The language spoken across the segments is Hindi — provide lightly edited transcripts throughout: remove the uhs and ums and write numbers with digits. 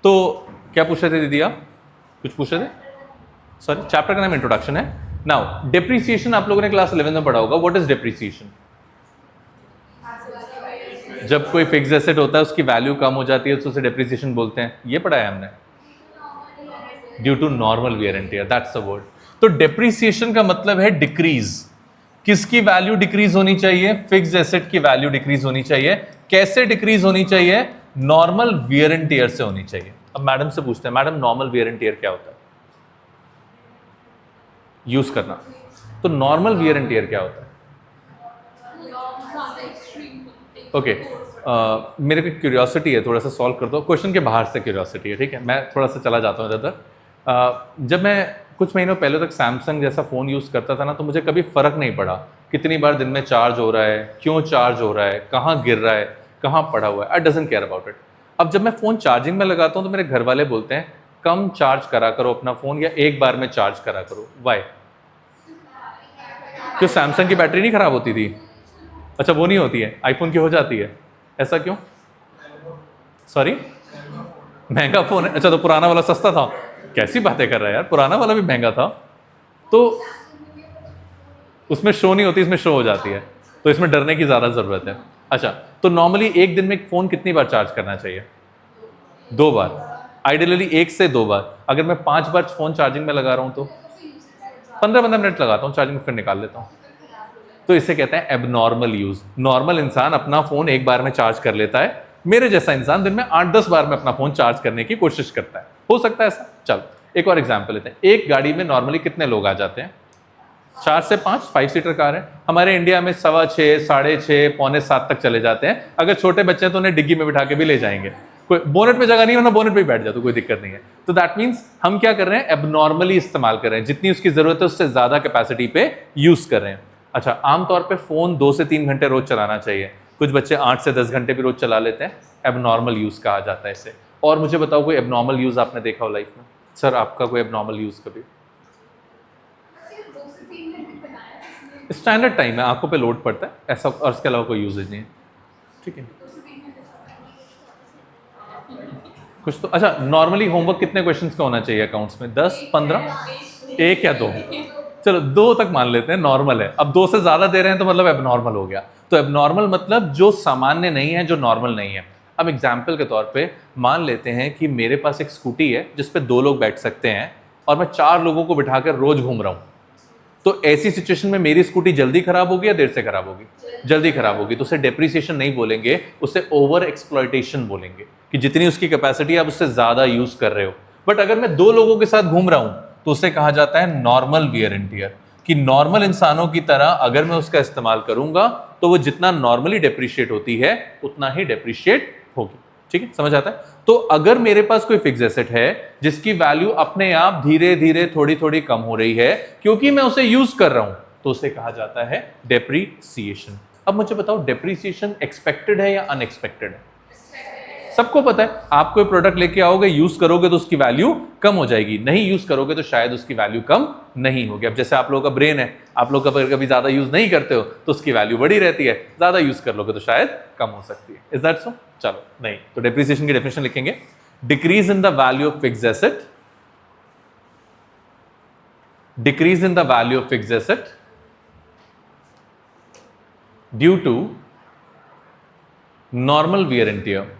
तो क्या पूछ रहे थे दीदी आप? कुछ पूछ रहे थे? सॉरी, चैप्टर का नाम इंट्रोडक्शन है। नाउ डेप्रिसिएशन आप लोगों ने क्लास 11 में पढ़ा होगा। What is depreciation? जब कोई फिक्स एसेट होता है उसकी वैल्यू कम हो जाती है तो उसे डेप्रिसिएशन बोलते हैं। ये पढ़ा है हमने, due to normal wear and tear, that's the word. तो डेप्रिसिएशन का मतलब है डिक्रीज। किसकी वैल्यू डिक्रीज होनी चाहिए? फिक्स एसेट की वैल्यू डिक्रीज होनी चाहिए। कैसे डिक्रीज होनी चाहिए? नॉर्मल वियर एंड टियर से होनी चाहिए। अब मैडम से पूछते हैं, madam normal wear and tier क्या होता है? यूज करना। तो नॉर्मल वियर एंड टियर क्या होता है? ओके, मेरे को क्यूरियोसिटी है, थोड़ा सा सॉल्व कर दो। क्वेश्चन के बाहर से क्यूरियोसिटी है, ठीक है? मैं थोड़ा सा चला जाता हूँ इधर। जब मैं कुछ महीनों पहले तक सैमसंग जैसा फ़ोन यूज़ करता था ना, तो मुझे कभी फ़र्क नहीं पड़ा कितनी बार दिन में चार्ज हो रहा है, क्यों चार्ज हो रहा है, कहाँ गिर रहा है, कहाँ पड़ा हुआ है। I doesn't care about it. अब जब मैं फ़ोन चार्जिंग में लगाता हूँ तो मेरे घर वाले बोलते हैं कम चार्ज करा करो अपना फ़ोन, या एक बार में चार्ज करा करो। वाई? क्यों सैमसंग की बैटरी नहीं खराब होती थी? अच्छा, वो नहीं होती है, आईफोन की हो जाती है। ऐसा क्यों? सॉरी, महंगा फोन है। अच्छा, तो पुराना वाला सस्ता था? कैसी बातें कर रहा है यार, पुराना वाला भी महंगा था। तो उसमें शो नहीं होती, इसमें शो हो जाती है, तो इसमें डरने की ज़्यादा ज़रूरत है। अच्छा, तो नॉर्मली एक दिन में एक फ़ोन कितनी बार चार्ज करना चाहिए? 2 बार। आइडियली 1 से 2 बार। अगर मैं 5 बार फ़ोन चार्जिंग में लगा रहा हूँ तो 15-15 मिनट लगाता हूँ चार्जिंग में, फिर निकाल लेता हूँ। तो इसे कहते हैं एबनॉर्मल यूज। नॉर्मल इंसान अपना फोन एक बार में चार्ज कर लेता है, मेरे जैसा इंसान दिन में 8-10 बार में अपना फोन चार्ज करने की कोशिश करता है। हो सकता है ऐसा? चलो एक और एग्जांपल लेते हैं। एक गाड़ी में नॉर्मली कितने लोग आ जाते हैं? 4 से 5। 5 सीटर कार है हमारे इंडिया में, 6:15, 6:30, 6:45 तक चले जाते हैं। अगर छोटे बच्चे हैं तो उन्हें डिग्गी में बिठा के भी ले जाएंगे। कोई बोनेट में जगह नहीं है ना, बोनेट पे बैठ जाओ तो कोई दिक्कत नहीं है। तो दैट मीन्स हम क्या कर रहे हैं? एबनॉर्मली इस्तेमाल कर रहे हैं, जितनी उसकी जरूरत है उससे ज्यादा कैपेसिटी पे यूज कर रहे हैं। अच्छा, आमतौर पे फोन 2 से 3 घंटे रोज चलाना चाहिए। कुछ बच्चे 8 से 10 घंटे भी रोज चला लेते हैं। एबनॉर्मल यूज कहा जाता है इसे। और मुझे बताओ कोई एबनॉर्मल यूज आपने देखा हो लाइफ में? सर आपका कोई एबनॉर्मल यूज कभी? स्टैंडर्ड टाइम है, आंखों पे लोड पड़ता है ऐसा, और इसके अलावा कोई यूजेज नहीं है, ठीक है? कुछ तो। अच्छा, नॉर्मली होमवर्क कितने क्वेश्चंस का होना चाहिए अकाउंट्स में? 10, 15? 1 या 2? चलो 2 तक मान लेते हैं, नॉर्मल है। अब 2 से ज्यादा दे रहे हैं तो मतलब एबनॉर्मल हो गया। तो एबनॉर्मल मतलब जो सामान्य नहीं है, जो नॉर्मल नहीं है। अब एग्जाम्पल के तौर पे मान लेते हैं कि मेरे पास एक स्कूटी है जिस पे 2 लोग बैठ सकते हैं, और मैं 4 लोगों को बिठाकर रोज घूम रहा हूं। तो ऐसी सिचुएशन में मेरी स्कूटी जल्दी खराब होगी या देर से खराब होगी? जल्दी खराब होगी। तो उसे डेप्रिसिएशन नहीं बोलेंगे, उसे ओवर एक्सप्लॉयटेशन बोलेंगे, कि जितनी उसकी कैपेसिटी आप उससे ज्यादा यूज कर रहे हो। बट अगर मैं 2 लोगों के साथ घूम रहा हूं तो उसे कहा जाता है नॉर्मल वियर एंड टियर, कि नॉर्मल इंसानों की तरह अगर मैं उसका इस्तेमाल करूंगा तो वो जितना नॉर्मली डेप्रिशिएट होती है उतना ही डेप्रिशिएट होगी। ठीक है, समझ आता है? तो अगर मेरे पास कोई फिक्स एसेट है जिसकी वैल्यू अपने आप धीरे धीरे थोड़ी थोड़ी कम हो रही है क्योंकि मैं उसे यूज कर रहा हूं, तो उसे कहा जाता है डेप्रिसिएशन। अब मुझे बताओ, डेप्रिसिएशन एक्सपेक्टेड है या अनएक्सपेक्टेड है? सबको पता है, आप कोई प्रोडक्ट लेके आओगे, यूज करोगे तो उसकी वैल्यू कम हो जाएगी, नहीं यूज करोगे तो शायद उसकी वैल्यू कम नहीं होगी। अब जैसे आप लोगों का ब्रेन है, आप लोग कभी ज्यादा यूज नहीं करते हो तो उसकी वैल्यू बढ़ी रहती है, ज्यादा यूज कर लोगे तो शायद कम हो सकती है। Is that so? चलो नहीं, तो डेप्रिसिएशन की डेफिनेशन लिखेंगे, decrease in the value of fixed asset, decrease in the value of fixed asset due to normal wear and tear,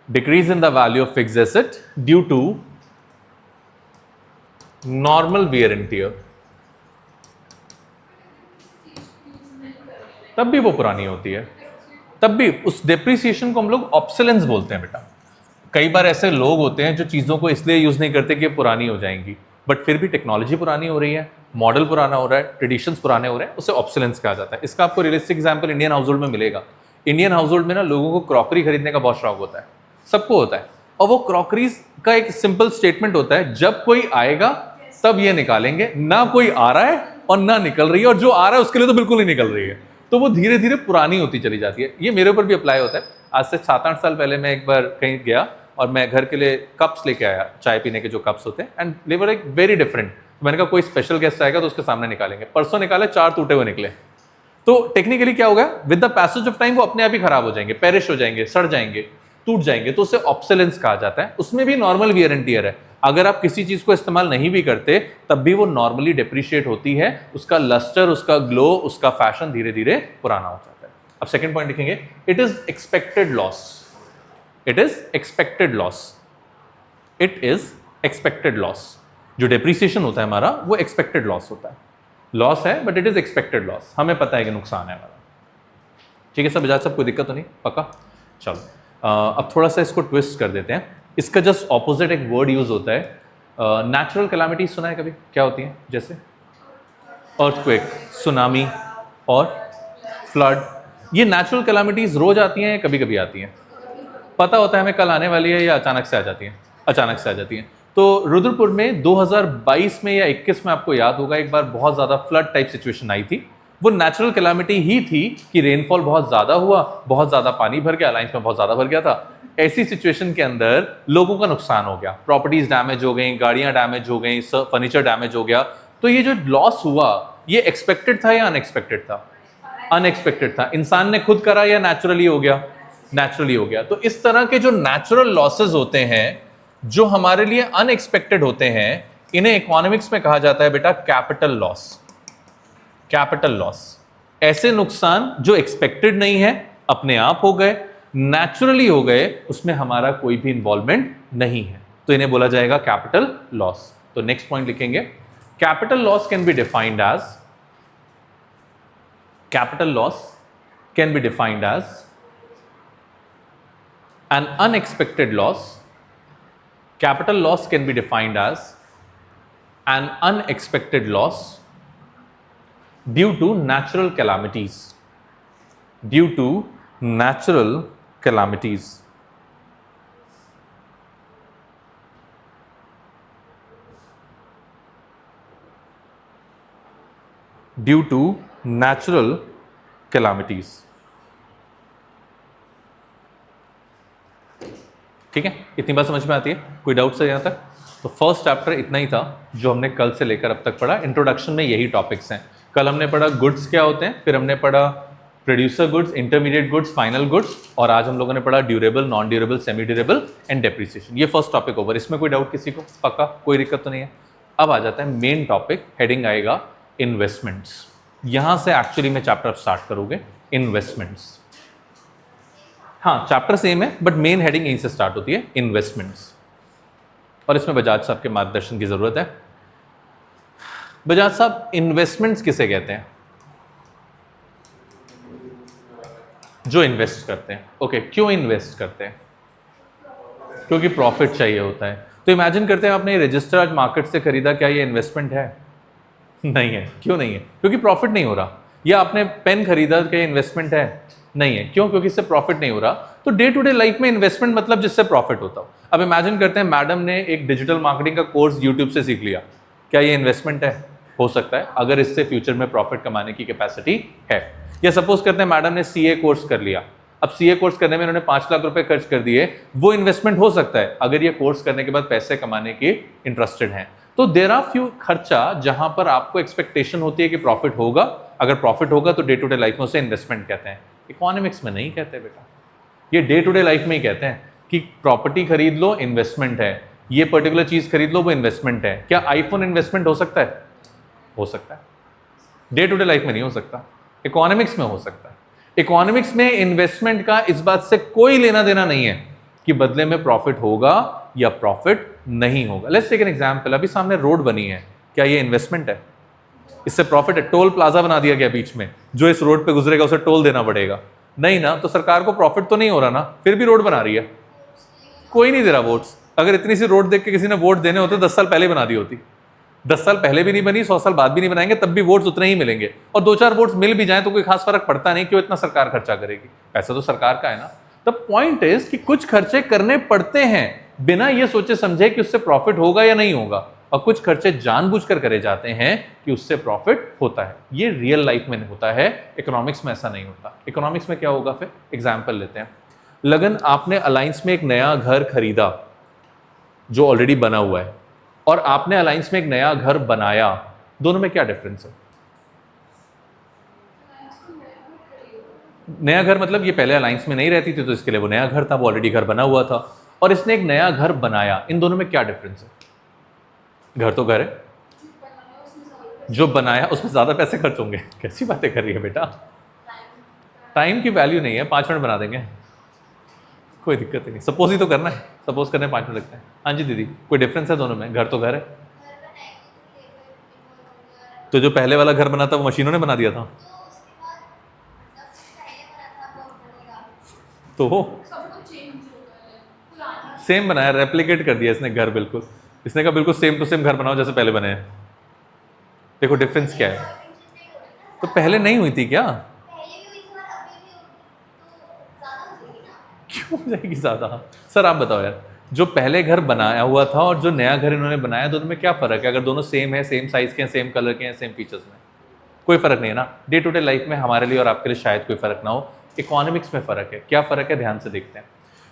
decrease in the value of fixed asset due to normal wear and tear। तब भी वो पुरानी होती है, तब भी उस डेप्रिसिएशन को हम लोग ऑब्सोलेंस बोलते हैं बेटा। कई बार ऐसे लोग होते हैं जो चीजों को इसलिए यूज नहीं करते कि पुरानी हो जाएंगी, बट फिर भी टेक्नोलॉजी पुरानी हो रही है, मॉडल पुराना हो रहा है, ट्रेडिशंस पुराने हो रहे हैं, उसे ऑब्सोलेंस कहा जाता है। इसका आपको realistic example Indian house hold में मिलेगा। इंडियन हाउस होल्ड में ना लोगों को क्रॉकरी खरीदने का बहुत शौक होता है, सबको होता है, और वो क्रॉकरीज का एक सिंपल स्टेटमेंट होता है, जब कोई आएगा तब ये निकालेंगे, ना कोई आ रहा है और ना निकल रही है, और जो आ रहा है उसके लिए तो बिल्कुल ही निकल रही है। तो वो धीरे धीरे पुरानी होती चली जाती है। ये मेरे ऊपर भी अप्लाई होता है। आज से 7-8 साल पहले मैं एक बार कहीं गया और मैं घर के लिए कप्स लेके आया, चाय पीने के जो कप्स होते हैं, and they were like very different. मैंने कहा कोई स्पेशल गेस्ट आएगा तो उसके सामने निकालेंगे। परसों निकाले, 4 टूटे हुए निकले। तो टेक्निकली क्या होगा, with the passage of time वो अपने आप ही खराब हो जाएंगे, पेरिश हो जाएंगे, सड़ जाएंगे। टूट जाएंगे, तो उसे ऑब्सोलेंस कहा जाता है। उसमें भी नॉर्मल वियर एंड टियर है, अगर आप किसी चीज को इस्तेमाल नहीं भी करते तब भी वो नॉर्मली डिप्रिशिएट होती है, उसका लस्टर, उसका ग्लो, उसका फैशन धीरे धीरे पुराना हो जाता है। अब सेकंड पॉइंट लिखेंगे, it is expected loss. It is expected loss. It is expected loss. जो डेप्रिसिएशन होता है हमारा वो एक्सपेक्टेड लॉस होता है। लॉस है but it is expected loss, हमें पता है कि नुकसान है हमारा। ठीक है सब बजाज, सब कोई दिक्कत तो नहीं, पक्का? चलो अब थोड़ा सा इसको ट्विस्ट कर देते हैं। इसका जस्ट ऑपोजिट एक वर्ड यूज होता है, नेचुरल कैलामिटी सुना है कभी? क्या होती है? जैसे अर्थक्वेक, सुनामी और फ्लड। ये नेचुरल कैलामिटीज रोज आती हैं या कभी कभी आती हैं? पता होता है हमें कल आने वाली है या अचानक से आ जाती हैं? अचानक से आ जाती हैं। तो रुद्रपुर में 2022 में या 21 में आपको याद होगा एक बार बहुत ज़्यादा फ्लड टाइप सिचुएशन आई थी। वो नेचुरल कैलामिटी ही थी कि रेनफॉल बहुत ज़्यादा हुआ, बहुत ज़्यादा पानी भर गया, अलायंस में बहुत ज़्यादा भर गया था। ऐसी सिचुएशन के अंदर लोगों का नुकसान हो गया, प्रॉपर्टीज डैमेज हो गई, गाड़ियां डैमेज हो गई, फर्नीचर डैमेज हो गया। तो ये जो लॉस हुआ ये एक्सपेक्टेड था या अनएक्सपेक्टेड था? अनएक्सपेक्टेड था। इंसान ने खुद करा या नेचुरली हो गया? नेचुरली हो गया। तो इस तरह के जो नेचुरल लॉसेस होते हैं जो हमारे लिए अनएक्सपेक्टेड होते हैं, इन्हें इकोनॉमिक्स में कहा जाता है बेटा कैपिटल लॉस। कैपिटल लॉस, ऐसे नुकसान जो एक्सपेक्टेड नहीं है, अपने आप हो गए, नेचुरली हो गए, उसमें हमारा कोई भी इन्वॉल्वमेंट नहीं है, तो इन्हें बोला जाएगा कैपिटल लॉस। तो नेक्स्ट पॉइंट लिखेंगे, capital loss can be defined as, capital loss can be defined as an unexpected loss. Capital loss can be defined as an unexpected loss due to natural calamities. Due to natural calamities. Due to natural calamities. ठीक है, इतनी बात समझ में आती है? कोई डाउट है यहाँ तक? तो फर्स्ट चैप्टर इतना ही था जो हमने कल से लेकर अब तक पढ़ा। इंट्रोडक्शन में यही टॉपिक्स हैं। कल हमने पढ़ा गुड्स क्या होते हैं, फिर हमने पढ़ा producer goods, intermediate goods, final goods, और आज हम लोगों ने पढ़ा durable, non durable, semi durable and depreciation. ये फर्स्ट टॉपिक ओवर। इसमें कोई डाउट किसी को? पक्का, कोई दिक्कत तो नहीं है? अब आ जाता है मेन टॉपिक, हेडिंग आएगा इन्वेस्टमेंट्स। यहाँ से एक्चुअली मैं चैप्टर स्टार्ट करोगे इन्वेस्टमेंट्स। हाँ चैप्टर सेम है बट मेन हेडिंग यहीं से स्टार्ट होती है, इन्वेस्टमेंट्स। और इसमें बजाज साहब के मार्गदर्शन की जरूरत है। बजाज साहब, इन्वेस्टमेंट्स किसे कहते हैं? जो इन्वेस्ट करते हैं। ओके, क्यों इन्वेस्ट करते हैं? क्योंकि प्रॉफिट चाहिए होता है। तो इमेजिन करते हैं आपने ये रजिस्टर आज मार्केट से खरीदा, क्या ये इन्वेस्टमेंट है? नहीं है। क्यों नहीं है? क्योंकि प्रॉफिट नहीं हो रहा। या आपने पेन खरीदा, क्या ये इन्वेस्टमेंट है? नहीं है। क्यों? क्योंकि इससे प्रॉफिट नहीं हो रहा। तो डे टू डे लाइफ में इन्वेस्टमेंट मतलब जिससे प्रॉफिट होता हो। अब इमेजिन करते हैं मैडम ने एक डिजिटल मार्केटिंग का कोर्स यूट्यूब से सीख लिया, क्या ये इन्वेस्टमेंट है? हो सकता है, अगर इससे फ्यूचर में प्रॉफिट कमाने की कैपेसिटी है। या सपोज करते हैं मैडम ने सीए कोर्स कर लिया, अब सीए कोर्स करने में उन्होंने 5 लाख रुपए खर्च कर दिए, वो इन्वेस्टमेंट हो सकता है अगर ये कोर्स करने के बाद पैसे कमाने की इंटरेस्टेड हैं। तो देयर आर फ्यू खर्चा जहां पर आपको एक्सपेक्टेशन होती है कि प्रॉफिट होगा, अगर प्रॉफिट होगा तो डे टू डे लाइफ में उसे इन्वेस्टमेंट कहते हैं। इकोनॉमिक्स में नहीं कहते बेटा, ये डे टू डे लाइफ में ही कहते हैं कि प्रॉपर्टी खरीद लो इन्वेस्टमेंट है, ये पर्टिकुलर चीज खरीद लो वो इन्वेस्टमेंट है। क्या आईफोन इन्वेस्टमेंट हो सकता है? हो सकता है। डे टू डे लाइफ में नहीं हो सकता, इकोनॉमिक्स में हो सकता है। इकोनॉमिक्स में इन्वेस्टमेंट का इस बात से कोई लेना देना नहीं है कि बदले में प्रॉफिट होगा या प्रॉफिट नहीं होगा। लेट्स टेक एन एग्जांपल, अभी सामने रोड बनी है, क्या ये इन्वेस्टमेंट है? इससे प्रॉफिट है? टोल प्लाजा बना दिया गया बीच में, जो इस रोड पे गुजरेगा उसे टोल देना पड़ेगा, नहीं ना? तो सरकार को प्रॉफिट तो नहीं हो रहा ना, फिर भी रोड बना रही है। कोई नहीं दे रहा वोट्स। अगर इतनी सी रोड देख के किसी ने वोट देने होते 10 साल पहले बना दी होती। 10 साल पहले भी नहीं बनी, 100 साल बाद भी नहीं बनाएंगे, तब भी वोट्स उतने ही मिलेंगे। और 2-4 वोट्स मिल भी जाए तो कोई खास फर्क पड़ता नहीं, क्यों इतना सरकार खर्चा करेगी? पैसा तो सरकार का है ना। द पॉइंट इज कि कुछ खर्चे करने पड़ते हैं बिना ये सोचे समझे कि उससे प्रॉफिट होगा या नहीं होगा, और कुछ खर्चे जानबूझकर करे जाते हैं कि उससे प्रॉफिट होता है। ये रियल लाइफ में होता है, इकोनॉमिक्स में ऐसा नहीं होता। इकोनॉमिक्स में क्या होगा? फिर एग्जाम्पल लेते हैं। लगन, आपने अलायंस में एक नया घर खरीदा जो ऑलरेडी बना हुआ है, और आपने अलायंस में एक नया घर बनाया, दोनों में क्या डिफरेंस है? नया घर मतलब ये पहले अलायंस में नहीं रहती थी तो इसके लिए वो नया घर था, वो ऑलरेडी घर बना हुआ था, और इसने एक नया घर बनाया। इन दोनों में क्या डिफरेंस है? घर तो घर है, जो बनाया उसमें ज्यादा पैसे खर्च होंगे। कैसी बातें कर रही है बेटा, टाइम की वैल्यू नहीं है, 5 मिनट बना देंगे, कोई दिक्कत नहीं। सपोज ही तो करना है, सपोज करने 5 मिनट लगते हैं। हाँ जी दीदी, कोई डिफरेंस है दोनों में? घर तो घर है। तो जो पहले वाला घर बना था वो मशीनों ने बना दिया था, तो सेम बनाया, रेप्लिकेट कर दिया इसने घर बिल्कुल। इसने कहा बिल्कुल सेम टू सेम घर बनाओ जैसे पहले बने हैं। देखो डिफरेंस क्या है। तो पहले नहीं हुई थी क्या? क्यों हो जाएगी ज्यादा? सर आप बताओ यार, जो पहले घर बनाया हुआ था और जो नया घर इन्होंने बनाया, दोनों में क्या फर्क है? अगर दोनों सेम है, सेम साइज के हैं, सेम कलर के हैं, सेम फीचर्स में, कोई फर्क नहीं है ना। डे टू डे लाइफ में हमारे लिए और आपके लिए शायद कोई फर्क ना हो, इकोनॉमिक्स में फर्क है। क्या फर्क है, ध्यान से देखते हैं।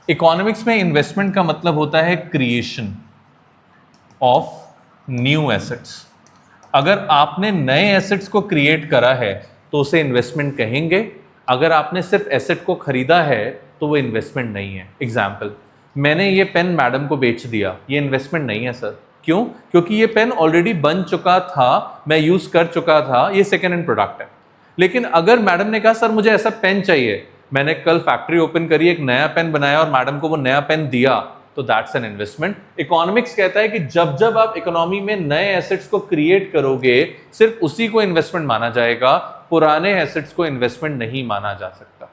इकोनॉमिक्स में इन्वेस्टमेंट का मतलब होता है क्रिएशन ऑफ न्यू एसेट्स। अगर आपने नए एसेट्स को क्रिएट करा है तो उसे इन्वेस्टमेंट कहेंगे। अगर आपने सिर्फ एसेट को खरीदा है तो वो इन्वेस्टमेंट नहीं है। एग्जाम्पल, मैंने ये पेन मैडम को बेच दिया, ये इन्वेस्टमेंट नहीं है सर। क्यों? क्योंकि ये पेन ऑलरेडी बन चुका था, मैं यूज कर चुका था, ये सेकेंड हैंड प्रोडक्ट है। लेकिन अगर मैडम ने कहा सर मुझे ऐसा पेन चाहिए, मैंने कल फैक्ट्री ओपन करी, एक नया पेन बनाया और मैडम को वो नया पेन दिया, तो दैट्स एन इन्वेस्टमेंट। इकोनॉमिक्स कहता है कि जब जब आप इकोनॉमी में नए एसेट्स को क्रिएट करोगे, सिर्फ उसी को इन्वेस्टमेंट माना जाएगा, पुराने एसेट्स को इन्वेस्टमेंट नहीं माना जा सकता।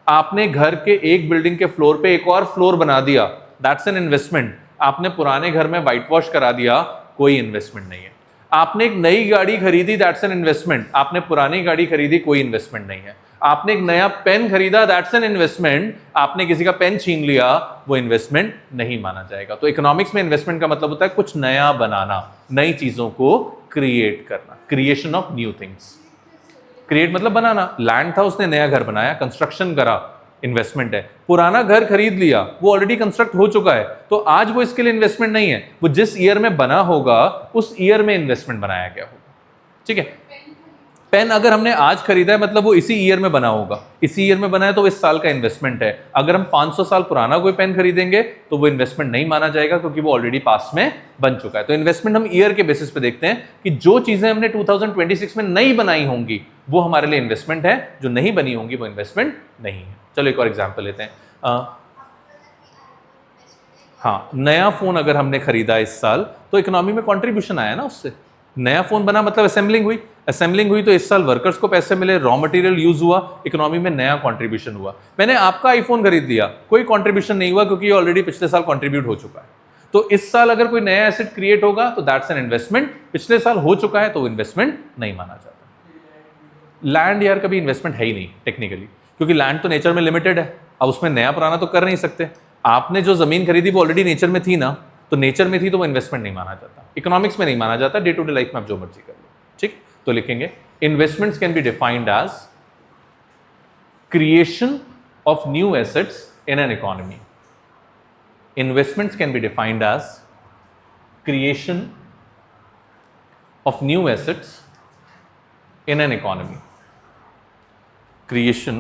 आपने घर के एक बिल्डिंग के फ्लोर पे एक और फ्लोर बना दिया, दैट्स एन इन्वेस्टमेंट। आपने पुराने घर में व्हाइट वॉश करा दिया, कोई इन्वेस्टमेंट नहीं है। आपने एक नई गाड़ी खरीदी, दैट्स एन इन्वेस्टमेंट। आपने पुरानी गाड़ी खरीदी, कोई इन्वेस्टमेंट नहीं है। आपने एक नया पेन खरीदा, दैट्स एन इन्वेस्टमेंट। आपने किसी का पेन छीन लिया, वो इन्वेस्टमेंट नहीं माना जाएगा। तो इकोनॉमिक्स में इन्वेस्टमेंट का मतलब होता है कुछ नया बनाना, नई चीजों को क्रिएट करना, creation of new things. Create मतलब बनाना। लैंड था, उसने नया घर बनाया, कंस्ट्रक्शन करा, इन्वेस्टमेंट है। पुराना घर खरीद लिया, वो ऑलरेडी कंस्ट्रक्ट हो चुका है, तो आज वो इसके लिए इन्वेस्टमेंट नहीं है। वो जिस ईयर में बना होगा उस ईयर में इन्वेस्टमेंट बनाया गया होगा। ठीक है। पेन अगर हमने आज खरीदा है मतलब वो इसी ईयर में बना होगा, इसी ईयर में बना है तो वो इस साल का इन्वेस्टमेंट है। अगर हम 500 साल पुराना कोई पेन खरीदेंगे तो वो इन्वेस्टमेंट नहीं माना जाएगा, क्योंकि वो ऑलरेडी पास में बन चुका है। तो इन्वेस्टमेंट हम ईयर के बेसिस पे देखते हैं कि जो चीजें हमने 2026 में नई बनाई होंगी वो हमारे लिए इन्वेस्टमेंट है, जो नहीं बनी होंगी वो इन्वेस्टमेंट नहीं है। चलो एक और एग्जाम्पल लेते हैं। हाँ, नया फोन अगर हमने खरीदा इस साल तो इकोनॉमी में कंट्रीब्यूशन आया ना उससे। नया फोन बना मतलब असेंबलिंग हुई, असेंबलिंग हुई तो इस साल वर्कर्स को पैसे मिले, रॉ मटेरियल यूज हुआ, इकोनॉमी में नया कंट्रीब्यूशन हुआ। मैंने आपका आईफोन खरीद लिया, कोई कंट्रीब्यूशन नहीं हुआ, क्योंकि ये ऑलरेडी पिछले साल कंट्रीब्यूट हो चुका है। तो इस साल अगर कोई नया एसेट क्रिएट होगा तो दैट्स एन इन्वेस्टमेंट। पिछले साल हो चुका है तो इन्वेस्टमेंट नहीं माना जाता। लैंड यार कभी इन्वेस्टमेंट है ही नहीं टेक्निकली, क्योंकि लैंड तो नेचर में लिमिटेड है, अब उसमें नया पुराना तो कर नहीं सकते। आपने जो जमीन खरीदी वो ऑलरेडी नेचर में थी ना, तो नेचर में थी तो वो इन्वेस्टमेंट नहीं माना जाता, इकोनॉमिक्स में नहीं माना जाता। डे टू डे लाइफ में आप जो मर्जी कर लो। ठीक, तो लिखेंगे investments can be defined as creation of new assets in an economy. Investments can be defined as creation of new assets in an economy. Creation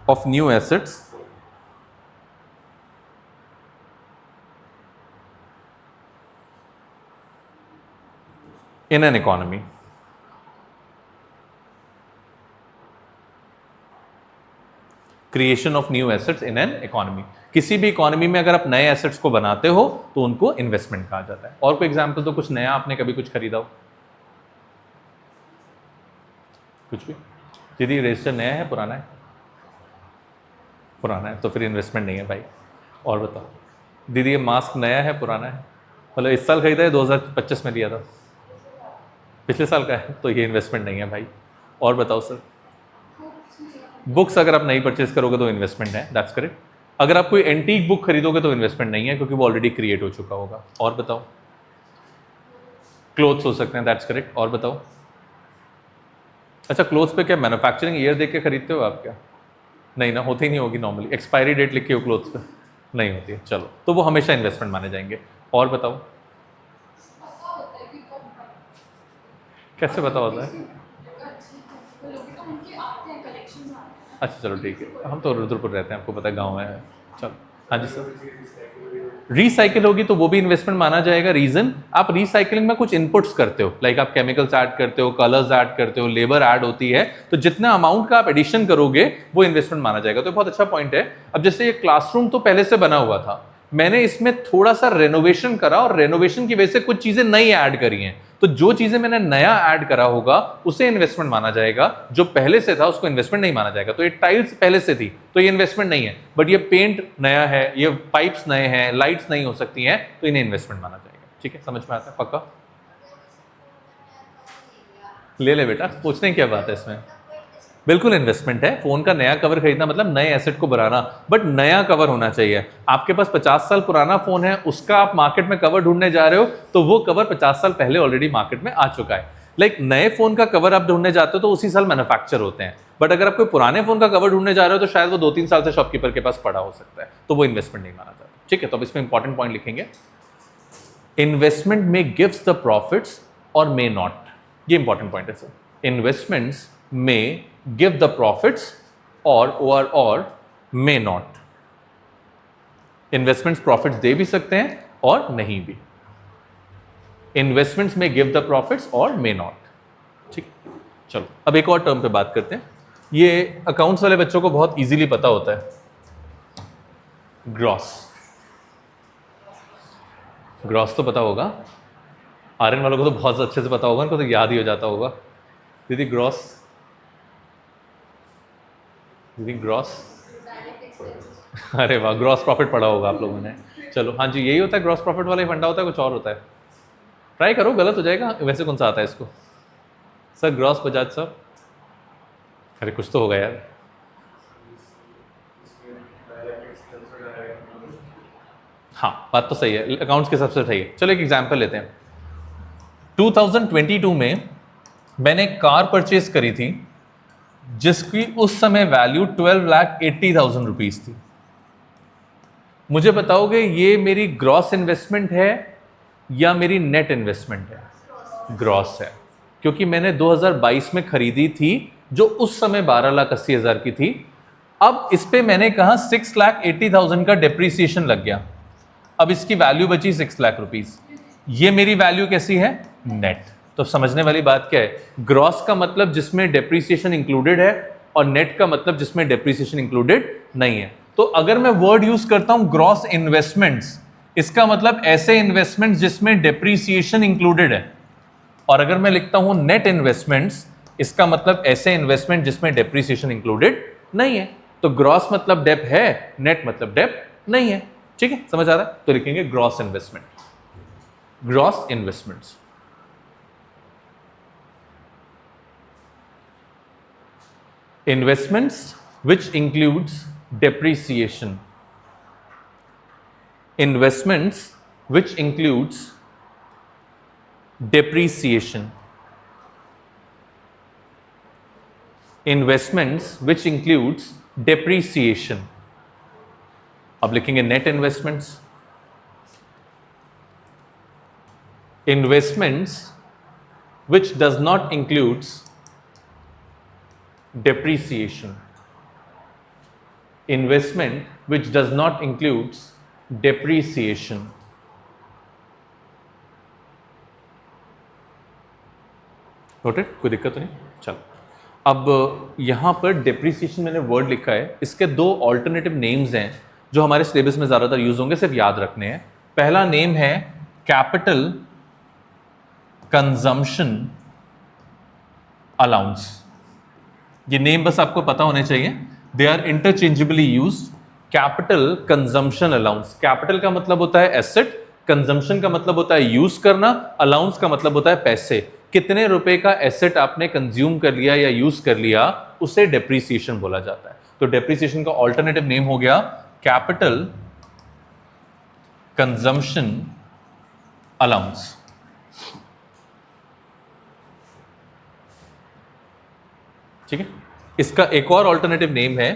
of new assets in an economy. Creation of new assets in an economy. किसी भी इकोनॉमी में अगर आप नए एसेट्स को बनाते हो तो उनको इन्वेस्टमेंट कहा जाता है। और कोई एग्जांपल तो, कुछ नया आपने कभी कुछ खरीदा हो? कुछ भी? दीदी रजिस्टर नया है पुराना है? पुराना है, तो फिर इन्वेस्टमेंट नहीं है भाई। और बताओ दीदी, ये मास्क नया है पुराना है? मतलब इस साल खरीदा है, 2025 में लिया था, पिछले साल का है, तो ये इन्वेस्टमेंट नहीं है भाई। और बताओ सर। बुक्स अगर आप नई परचेज करोगे तो इन्वेस्टमेंट है, दैट्स करेक्ट। अगर आप कोई एंटीक बुक खरीदोगे तो इन्वेस्टमेंट नहीं है, क्योंकि वो ऑलरेडी क्रिएट हो चुका होगा। और बताओ। क्लोथ्स हो सकते हैं, दैट्स करेक्ट। और बताओ। अच्छा, क्लोथ्स पे क्या मैन्युफैक्चरिंग ईयर देख के खरीदते हो आप क्या? नहीं ना, होती ही नहीं होगी नॉर्मली। एक्सपायरी डेट लिखी हो क्लोथ्स पे? नहीं होती है। चलो, तो वो हमेशा इन्वेस्टमेंट माने जाएंगे। और बताओ। कैसे पता होता है? अच्छा चलो ठीक है, हम तो रुद्रपुर रहते हैं, आपको पता है गाँव है। चलो हाँ जी सर। रिसाइकिल होगी तो वो भी इन्वेस्टमेंट माना जाएगा। रीजन, आप रिसाइकलिंग में कुछ इनपुट्स करते हो, लाइक आप केमिकल्स ऐड करते हो, कलर्स ऐड करते हो, लेबर ऐड होती है, तो जितना अमाउंट का आप एडिशन करोगे वो इन्वेस्टमेंट माना जाएगा। तो बहुत अच्छा पॉइंट है। अब जैसे ये क्लासरूम तो पहले से बना हुआ था, मैंने इसमें थोड़ा सा रेनोवेशन करा और रेनोवेशन की वजह से कुछ चीजें नई ऐड करी हैं, तो जो चीजें मैंने नया ऐड करा होगा उसे इन्वेस्टमेंट माना जाएगा, जो पहले से था उसको इन्वेस्टमेंट नहीं माना जाएगा। तो ये टाइल्स पहले से थी तो ये इन्वेस्टमेंट नहीं है, बट ये पेंट नया है, ये पाइप्स नए हैं, लाइट्स नई हो सकती हैं, तो इन्हें इन्वेस्टमेंट माना जाएगा। ठीक है, समझ में आता है पक्का? ले ले बेटा, पूछने की क्या बात है इसमें, बिल्कुल इन्वेस्टमेंट है। फोन का नया कवर खरीदना मतलब नए एसेट को बनाना, बट नया कवर होना चाहिए। आपके पास 50 साल पुराना फोन है, उसका आप मार्केट में कवर ढूंढने जा रहे हो, तो वो कवर 50 साल पहले ऑलरेडी मार्केट में आ चुका है। लाइक नए फोन का कवर आप ढूंढने जाते हो तो उसी साल मैन्युफैक्चर होते हैं, बट अगर आप कोई पुराने फोन का कवर ढूंढने जा रहे हो तो शायद वो 2-3 साल से शॉपकीपर के पास पड़ा हो सकता है, तो वो इन्वेस्टमेंट नहीं माना जाता। ठीक है, तो अब इसमें इंपॉर्टेंट पॉइंट लिखेंगे, इन्वेस्टमेंट में गिव्स द प्रॉफिट्स और मे नॉट। ये इंपॉर्टेंट पॉइंट है सर। इन्वेस्टमेंट्स में गिव द प्रॉफिट्स और मे नॉट। इन्वेस्टमेंट्स प्रॉफिट्स दे भी सकते हैं और नहीं भी। इन्वेस्टमेंट्स में गिव द प्रॉफिट्स और मे नॉट। ठीक है, चलो अब एक और टर्म पे बात करते हैं। ये अकाउंट्स वाले बच्चों को बहुत इजीली पता होता है, ग्रॉस। ग्रॉस तो पता होगा, आर्यन वालों को तो बहुत अच्छे से पता होगा, उनको तो याद ही हो जाता होगा। दीदी ग्रॉस, दीदी ग्रॉस, अरे वाह, ग्रॉस प्रॉफिट पढ़ा होगा आप लोगों ने। चलो हाँ जी, यही होता है ग्रॉस प्रॉफिट वाला ही फंडा होता है, कुछ और होता है? ट्राई करो, गलत हो जाएगा। वैसे कौन सा आता है इसको सर? ग्रॉस बजाज सर, अरे कुछ तो होगा यार। हाँ बात तो सही है, अकाउंट्स के सबसे सही है। चलो एक एग्जांपल लेते हैं। 2022 में मैंने एक कार परचेज करी थी जिसकी उस समय वैल्यू 12,80,000 रुपीज थी। मुझे बताओगे ये मेरी ग्रॉस इन्वेस्टमेंट है या मेरी नेट इन्वेस्टमेंट है? ग्रॉस है, क्योंकि मैंने 2022 में खरीदी थी जो उस समय 12,80,000 की थी। अब इस पे मैंने कहा 6,80,000 का डेप्रीसिएशन लग गया, अब इसकी वैल्यू बची 6 लाख रुपीज। ये मेरी वैल्यू कैसी है? नेट। तो समझने वाली बात क्या है, ग्रॉस का मतलब जिसमें डेप्रीसिएशन इंक्लूडेड है और नेट का मतलब जिसमें डेप्रीसिएशन इंक्लूडेड नहीं है। तो अगर मैं वर्ड यूज करता हूं ग्रॉस इन्वेस्टमेंट्स, इसका मतलब ऐसे इन्वेस्टमेंट्स जिसमें डेप्रीसिएशन इंक्लूडेड है, और अगर मैं लिखता हूं नेट इन्वेस्टमेंट्स, इसका मतलब ऐसे इन्वेस्टमेंट जिसमें डेप्रीसिएशन इंक्लूडेड नहीं है। तो ग्रॉस मतलब डेप है, नेट मतलब डेप नहीं है। ठीक है, समझ आ रहा है? तो लिखेंगे gross investment, gross investments. Investments which includes depreciation. Investments which includes depreciation. Investments which includes depreciation. अब लिखेंगे net investments. Investments which does not includes depreciation. Investment which does not includes depreciation. Noted? कोई दिक्कत तो नहीं? चलो अब यहां पर डेप्रीसिएशन मैंने वर्ड लिखा है, इसके दो ऑल्टरनेटिव नेम्स हैं जो हमारे सिलेबस में ज्यादातर यूज होंगे, सिर्फ याद रखने हैं। पहला नेम है कैपिटल कंजम्पशन अलाउंस। ये नेम बस आपको पता होने चाहिए, they are interchangeably used. Capital consumption allowance, capital का मतलब होता है एसेट, कंजम्पशन का मतलब होता है यूज करना, अलाउंस का मतलब होता है पैसे। कितने रुपए का एसेट आपने कंज्यूम कर लिया या यूज कर लिया, उसे डेप्रीसिएशन बोला जाता है। तो डेप्रीसिएशन का ऑल्टरनेटिव नेम हो गया कैपिटल कंजम्पशन अलाउंस। ठीक है, इसका एक और ऑल्टरनेटिव नेम है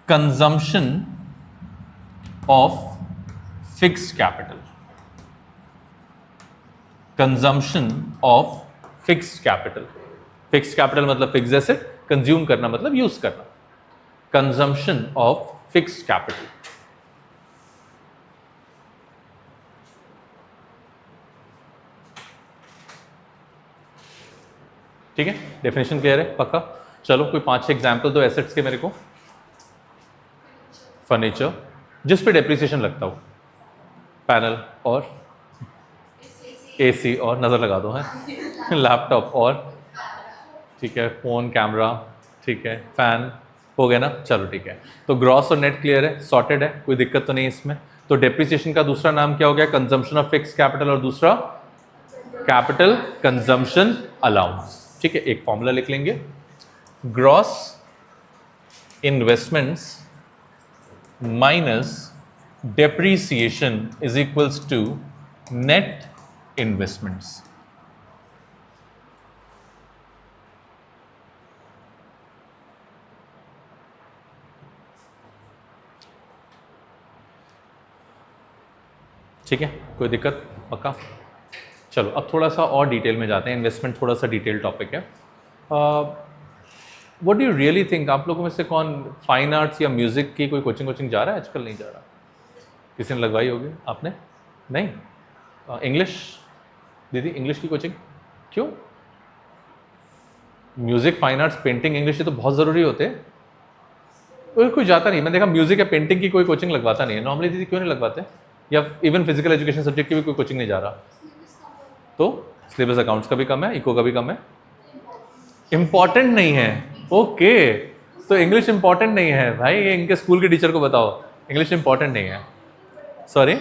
consumption of fixed capital. Consumption of fixed capital. Fixed capital मतलब फिक्स्ड एसेट, कंज्यूम करना मतलब यूज करना। Consumption of fixed capital. ठीक है, डेफिनेशन क्लियर है पक्का। चलो कोई 5-6 एग्जाम्पल दो एसेट्स के मेरे को। फर्नीचर जिस पे डेप्रिसिएशन लगता हो, पैनल और एसी और नज़र लगा दो है लैपटॉप और ठीक है, फ़ोन, कैमरा, ठीक है, फैन, हो गया ना। चलो ठीक है, तो ग्रॉस और नेट क्लियर है, सॉर्टेड है, कोई दिक्कत तो नहीं इसमें। तो डेप्रिसिएशन का दूसरा नाम क्या हो गया? कंजम्पशन ऑफ फिक्स कैपिटल, और दूसरा कैपिटल कंजम्पशन अलाउंस। ठीक है, एक फॉर्मूला लिख लेंगे, gross investments minus depreciation is equals to net investments. ठीक है, कोई दिक्कत पक्का। चलो अब थोड़ा सा और डिटेल में जाते हैं, इन्वेस्टमेंट थोड़ा सा डिटेल टॉपिक है। What do you really think, आप लोगों में से कौन फाइन आर्ट्स या म्यूज़िक की कोई कोचिंग जा रहा है आजकल? नहीं जा रहा, किसी ने लगवाई होगी, आपने नहीं? इंग्लिश दीदी, इंग्लिश की कोचिंग क्यों? Music, fine arts, painting, English, ये तो बहुत ज़रूरी होते हैं। कोई जाता नहीं, मैंने देखा म्यूज़िक या पेंटिंग की कोई कोचिंग लगवाता नहीं है नॉर्मली। दीदी क्यों नहीं लगवाते? या इवन फिजिकल एजुकेशन सब्जेक्ट की भी कोई कोचिंग नहीं जा रहा? तो सिलेबस अकाउंट्स का भी कम है, इको का भी कम है, इंपॉर्टेंट नहीं है। ओके, तो इंग्लिश इंपॉर्टेंट नहीं है भाई, ये इनके स्कूल के टीचर को बताओ, इंग्लिश इंपॉर्टेंट नहीं है। सॉरी,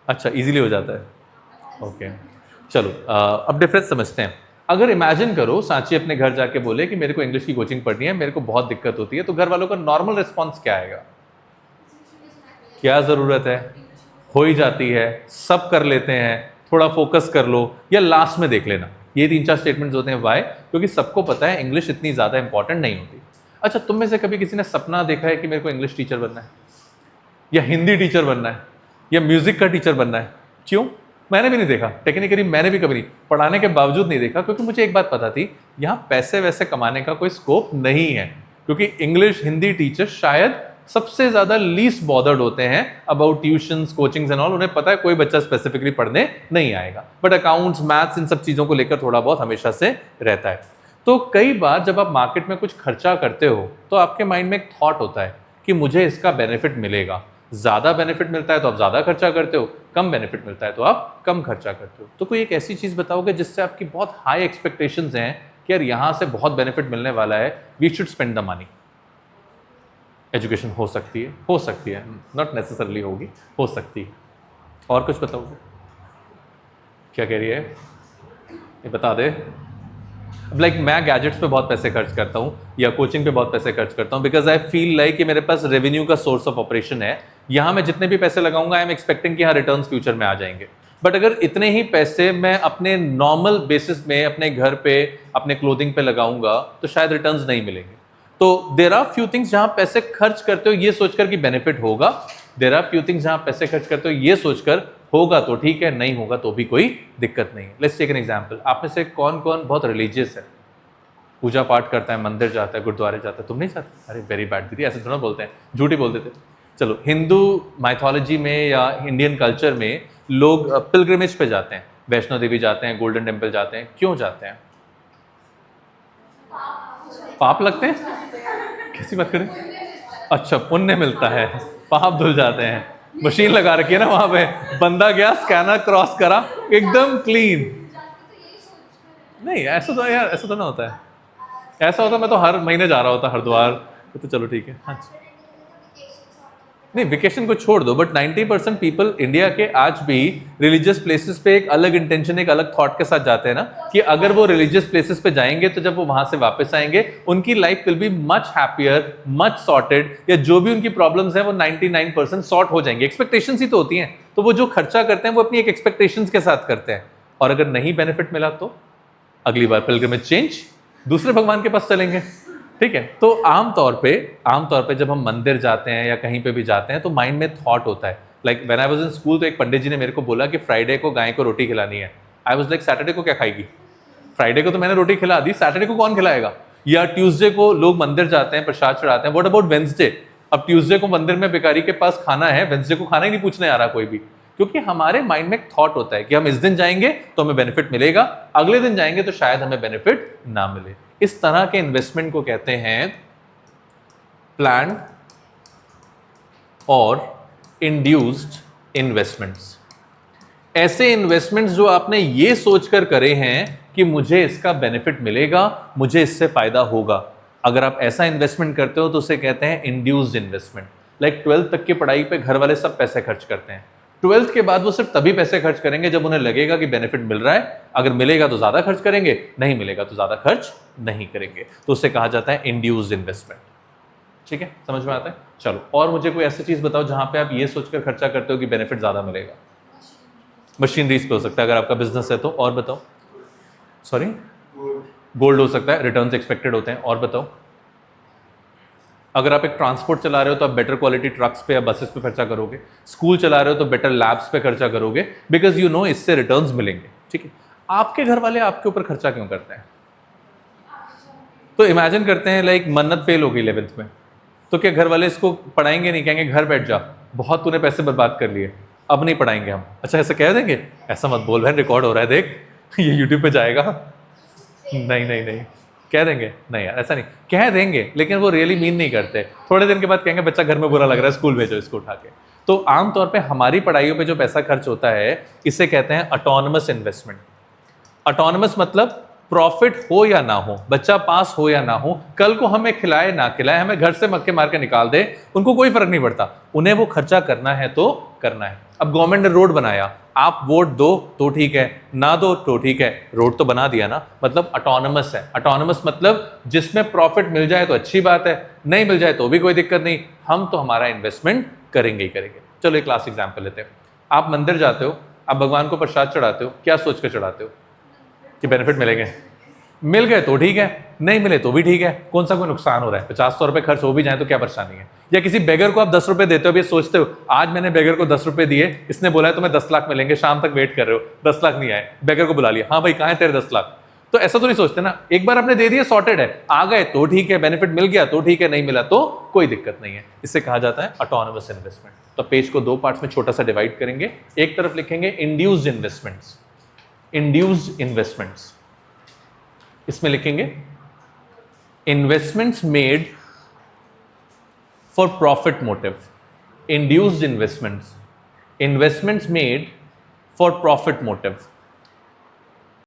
अच्छा इजीली हो जाता है। ओके चलो अब डिफरेंस समझते हैं। अगर इमेजिन करो सांची अपने घर जाके बोले कि मेरे को इंग्लिश की कोचिंग पढ़नी है, मेरे को बहुत दिक्कत होती है, तो घर वालों का नॉर्मल रिस्पॉन्स क्या आएगा? क्या ज़रूरत है, हो ही जाती है, सब कर लेते हैं, थोड़ा फोकस कर लो, या लास्ट में देख लेना। ये 3-4 स्टेटमेंट्स होते हैं। वाई? क्योंकि सबको पता है इंग्लिश इतनी ज़्यादा इंपॉर्टेंट नहीं होती। अच्छा, तुम में से कभी किसी ने सपना देखा है कि मेरे को इंग्लिश टीचर बनना है, या हिंदी टीचर बनना है, या म्यूज़िक का टीचर बनना है? क्यों? मैंने भी नहीं देखा, टेक्निकली मैंने भी कभी नहीं, पढ़ाने के बावजूद नहीं देखा, क्योंकि मुझे एक बात पता थी, यहाँ पैसे वैसे कमाने का कोई स्कोप नहीं है। क्योंकि इंग्लिश, हिंदी टीचर शायद सबसे ज़्यादा लीस्ट बॉदर्ड होते हैं about tuitions, coachings and all. उन्हें पता है कोई बच्चा स्पेसिफिकली पढ़ने नहीं आएगा, बट अकाउंट्स, मैथ्स, इन सब चीज़ों को लेकर थोड़ा बहुत हमेशा से रहता है। तो कई बार जब आप मार्केट में कुछ खर्चा करते हो तो आपके माइंड में एक थॉट होता है कि मुझे इसका बेनिफिट मिलेगा। ज़्यादा बेनिफिट मिलता है तो आप ज़्यादा खर्चा करते हो, कम बेनिफिट मिलता है तो आप कम खर्चा करते हो। तो कोई एक ऐसी चीज़ बताओगे जिससे आपकी बहुत हाई एक्सपेक्टेशंस हैं कि यार यहाँ से बहुत बेनिफिट मिलने वाला है, we should spend the money. Education हो सकती है, नॉट नेसेसरली होगी, हो सकती है। और कुछ बताओगे? क्या कह रही है ये बता दे। लाइक मैं गैजेट्स पे बहुत पैसे खर्च करता हूँ या कोचिंग पे बहुत पैसे खर्च करता हूँ, बिकॉज आई फील लाइक कि मेरे पास रेवेन्यू का सोर्स ऑफ ऑपरेशन है। यहाँ मैं जितने भी पैसे लगाऊंगा, आई एम एक्सपेक्टिंग कि यहाँ रिटर्न्स फ्यूचर में आ जाएंगे। बट अगर इतने ही पैसे मैं अपने नॉर्मल बेसिस में अपने घर पे, अपने क्लोथिंग पे लगाऊंगा तो शायद रिटर्न्स नहीं मिलेंगे। तो देयर आर फ्यू थिंग्स जहाँ पैसे खर्च करते हो ये सोचकर कि बेनिफिट होगा, देयर आर फ्यू थिंग्स जहाँ पैसे खर्च करते हो ये सोचकर होगा तो ठीक है, नहीं होगा तो भी कोई दिक्कत नहीं है। Let's take an example. आप में से कौन कौन बहुत रिलीजियस है, पूजा पाठ करता है, मंदिर जाता है, गुरुद्वारे जाता है? तुम नहीं जाते? अरे वेरी बैड दीदी, ऐसे थोड़ा बोलते हैं, झूठ ही बोल देते। चलो, हिंदू माइथोलॉजी में या इंडियन कल्चर में लोग पिलग्रिमेज पे जाते हैं, वैष्णो देवी जाते हैं, गोल्डन टेम्पल जाते हैं। क्यों जाते हैं? पाप लगते हैं? कैसी बात करें? अच्छा, पुण्य मिलता है, पाप धुल जाते हैं। मशीन लगा रखी है ना वहां पे, बंदा गया, स्कैनर क्रॉस करा, एकदम क्लीन। नहीं ऐसा तो यार, ऐसा तो ना होता है। ऐसा होता मैं तो हर महीने जा रहा होता हरिद्वार। तो चलो ठीक है। हाँ, नहीं वेकेशन को छोड़ दो, बट 90% पीपल इंडिया के आज भी रिलीजियस प्लेसेस पे एक अलग इंटेंशन, एक अलग थॉट के साथ जाते हैं ना, कि अगर वो रिलीजियस प्लेसेस पे जाएंगे तो जब वो वहां से वापस आएंगे उनकी life will be much happier, much sorted, या जो भी उनकी प्रॉब्लम्स हैं वो 99% सॉर्ट हो जाएंगे। एक्सपेक्टेशंस ही तो होती हैं, तो वो जो खर्चा करते हैं वो अपनी एक एक्सपेक्टेशंस के साथ करते हैं। और अगर नहीं बेनिफिट मिला तो अगली बार पिलग्रिमेज चेंज, दूसरे भगवान के पास चलेंगे। ठीक है, तो आमतौर पे जब हम मंदिर जाते हैं या कहीं पे भी जाते हैं तो माइंड में थॉट होता है। Like when I was in school, तो एक पंडित जी ने मेरे को बोला कि फ्राइडे को गाय को रोटी खिलानी है। आई वाज लाइक सैटरडे को क्या खाएगी? फ्राइडे को तो मैंने रोटी खिला दी, सैटरडे को कौन खिलाएगा? या ट्यूसडे को लोग मंदिर जाते हैं, प्रसाद चढ़ाते हैं, व्हाट अबाउट वेंसडे? अब ट्यूसडे को मंदिर में भिखारी के पास खाना है, वेंसडे को खाना ही नहीं पूछने आ रहा कोई भी, क्योंकि हमारे माइंड में एक थॉट होता है कि हम इस दिन जाएंगे तो हमें बेनिफिट मिलेगा, अगले दिन जाएंगे तो शायद हमें बेनिफिट ना मिले। इस तरह के इन्वेस्टमेंट को कहते हैं प्लान्ड और इंड्यूस्ड इन्वेस्टमेंट्स। ऐसे इन्वेस्टमेंट्स जो आपने ये सोचकर करे हैं कि मुझे इसका बेनिफिट मिलेगा, मुझे इससे फायदा होगा, अगर आप ऐसा इन्वेस्टमेंट करते हो तो उसे कहते हैं इंड्यूस्ड इन्वेस्टमेंट। लाइक 12th तक की पढ़ाई पे घर वाले सब पैसे खर्च करते हैं, 12th के बाद वो सिर्फ तभी पैसे खर्च करेंगे जब उन्हें लगेगा कि बेनिफिट मिल रहा है, अगर मिलेगा तो ज्यादा खर्च करेंगे, नहीं मिलेगा तो ज्यादा खर्च नहीं करेंगे, तो उसे कहा जाता है इंड्यूस्ड इन्वेस्टमेंट। ठीक है, समझ में आता है? चलो, और मुझे कोई ऐसी चीज बताओ जहां पे आप ये सोचकर खर्चा करते हो कि बेनिफिट ज्यादा मिलेगा। मशीनरीज पे हो सकता है अगर आपका बिजनेस है तो, और बताओ। सॉरी, गोल्ड हो सकता है, रिटर्न्स एक्सपेक्टेड होते हैं, और बताओ। अगर आप एक ट्रांसपोर्ट चला रहे हो तो आप बेटर क्वालिटी ट्रक्स पे या बसेस पे खर्चा करोगे, स्कूल चला रहे हो तो बेटर लैब्स पे खर्चा करोगे, बिकॉज यू नो इससे रिटर्न्स मिलेंगे। ठीक है, आपके घर वाले आपके ऊपर खर्चा क्यों करते हैं? तो इमेजिन करते हैं लाइक मन्नत फेल हो गई 11th में, तो क्या घर वाले इसको पढ़ाएंगे नहीं, कहेंगे घर बैठ जा, बहुत तूने पैसे बर्बाद कर लिए, अब नहीं पढ़ाएंगे हम? अच्छा ऐसा कह देंगे? ऐसा मत बोल भाई, रिकॉर्ड हो रहा है देख, ये यूट्यूब पे जाएगा। नहीं नहीं नहीं, कह देंगे? नहीं यार ऐसा नहीं, कह देंगे लेकिन वो रियली मीन नहीं करते, थोड़े दिन के बाद कहेंगे बच्चा घर में बुरा लग रहा है, स्कूल भेजो इसको उठा के। तो आमतौर पे हमारी पढ़ाइयों पे जो पैसा खर्च होता है इसे कहते हैं ऑटोनमस इन्वेस्टमेंट। ऑटोनमस मतलब प्रॉफिट हो या ना हो, बच्चा पास हो या ना हो, कल को हमें खिलाए ना खिलाए, हमें घर से मक्के मार के निकाल दे, उनको कोई फर्क नहीं पड़ता, उन्हें वो खर्चा करना है तो करना है। अब गवर्नमेंट ने रोड बनाया, आप वोट दो तो ठीक है, ना दो तो ठीक है, रोड तो बना दिया ना, मतलब ऑटोनमस है। ऑटोनमस मतलब जिसमें प्रॉफिट मिल जाए तो अच्छी बात है, नहीं मिल जाए तो भी कोई दिक्कत नहीं, हम तो हमारा इन्वेस्टमेंट करेंगे ही करेंगे। चलो एक क्लास एग्जाम्पल लेते हैं। आप मंदिर जाते हो, आप भगवान को प्रसाद चढ़ाते हो, क्या सोच कर चढ़ाते हो कि बेनिफिट मिलेंगे? मिल गए तो ठीक है, नहीं मिले तो भी ठीक है, कौन सा कोई नुकसान हो रहा है? 50-100 रुपए खर्च हो भी जाए तो क्या परेशानी है? या किसी बेगर को आप 10 रुपए देते हो, भी सोचते हो आज मैंने बेगर को 10 रुपए दिए, इसने बोला है तुम्हें 10 लाख मिलेंगे, शाम तक वेट कर रहे हो, 10 लाख नहीं आए, बेगर को बुला लिया, हाँ भाई कहाँ है तेरे 10 लाख? तो ऐसा तो नहीं सोचते ना, एक बार आपने दे दिया सॉर्टेड है, आ गए तो ठीक है, बेनिफिट मिल गया तो ठीक है, नहीं मिला तो कोई दिक्कत नहीं है। इससे कहा जाता है ऑटोनमस इन्वेस्टमेंट। तो पेज को 2 पार्ट्स में छोटा सा डिवाइड करेंगे, एक तरफ लिखेंगे इंड्यूस्ड इन्वेस्टमेंट्स, इंड्यूस्ड इन्वेस्टमेंट्स, इसमें लिखेंगे investments made for profit motive. Induced investments, investments made for profit motive.